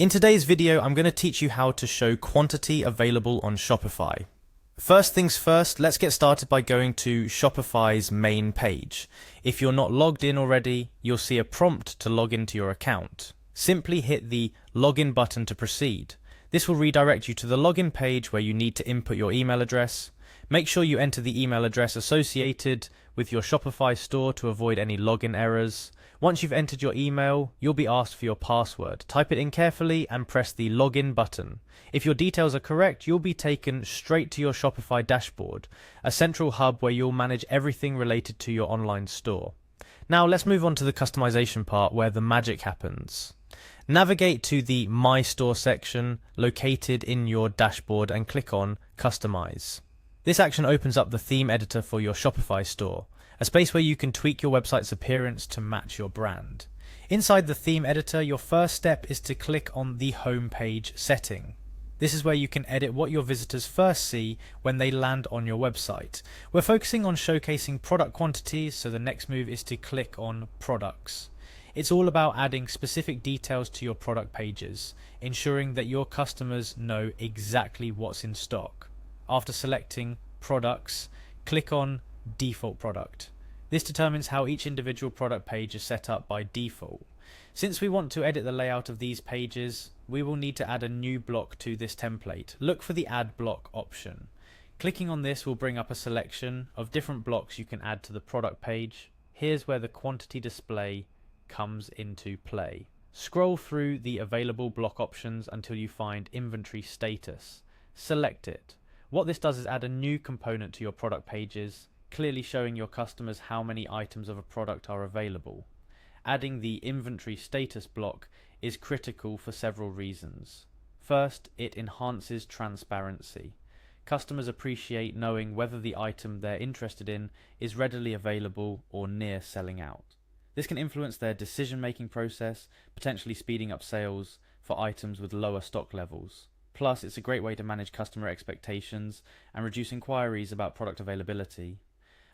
In today's video, I'm going to teach you how to show quantity available on Shopify. First things first, let's get started by going to Shopify's main page. If you're not logged in already, you'll see a prompt to log into your account. Simply hit the login button to proceed. This will redirect you to the login page where you need to input your email address. Make sure you enter the email address associated with your Shopify store to avoid any login errors. Once you've entered your email, you'll be asked for your password. Type it in carefully and press the login button. If your details are correct, you'll be taken straight to your Shopify dashboard, a central hub where you'll manage everything related to your online store. Now let's move on to the customization part where the magic happens. Navigate to the My Store section located in your dashboard and click on Customize. This action opens up the theme editor for your Shopify store, a space where you can tweak your website's appearance to match your brand. Inside the theme editor, your first step is to click on the home page setting. This is where you can edit what your visitors first see when they land on your website. We're focusing on showcasing product quantities, so the next move is to click on Products. It's all about adding specific details to your product pages, ensuring that your customers know exactly what's in stock. After selecting Products, click on Default Product. This determines how each individual product page is set up by default. Since we want to edit the layout of these pages, we will need to add a new block to this template. Look for the Add Block option. Clicking on this will bring up a selection of different blocks you can add to the product page. Here's where the quantity display comes into play. Scroll through the available block options until you find Inventory Status. Select it. What this does is add a new component to your product pages, clearly showing your customers how many items of a product are available. Adding the Inventory Status block is critical for several reasons. First, it enhances transparency. Customers appreciate knowing whether the item they're interested in is readily available or near selling out. This can influence their decision-making process, potentially speeding up sales for items with lower stock levels. Plus, it's a great way to manage customer expectations and reduce inquiries about product availability.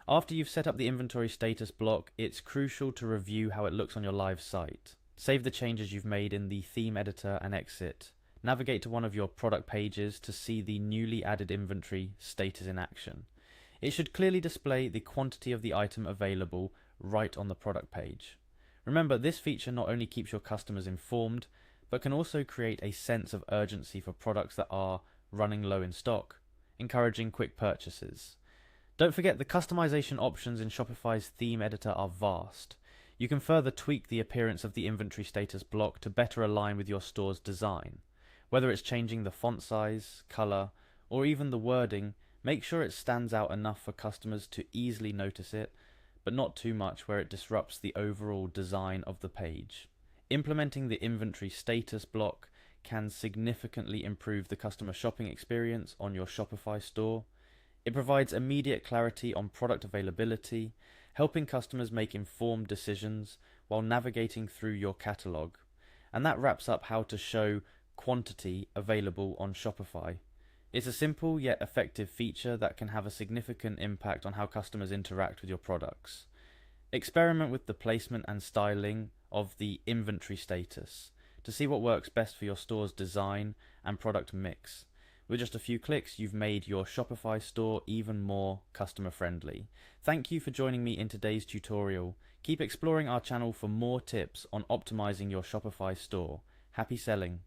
After you've set up the inventory status block, it's crucial to review how it looks on your live site. Save the changes you've made in the theme editor and exit. Navigate to one of your product pages to see the newly added inventory status in action. It should clearly display the quantity of the item available right on the product page. Remember, this feature not only keeps your customers informed, but can also create a sense of urgency for products that are running low in stock, encouraging quick purchases. Don't forget, the customization options in Shopify's theme editor are vast. You can further tweak the appearance of the inventory status block to better align with your store's design. Whether it's changing the font size, color, or even the wording, make sure it stands out enough for customers to easily notice it, but not too much where it disrupts the overall design of the page. Implementing the inventory status block can significantly improve the customer shopping experience on your Shopify store. It provides immediate clarity on product availability, helping customers make informed decisions while navigating through your catalog. And that wraps up how to show quantity available on Shopify. It's a simple yet effective feature that can have a significant impact on how customers interact with your products. Experiment with the placement and styling of the inventory status to see what works best for your store's design and product mix. With just a few clicks, you've made your Shopify store even more customer friendly. Thank you for joining me in today's tutorial. Keep exploring our channel for more tips on optimizing your Shopify store. Happy selling!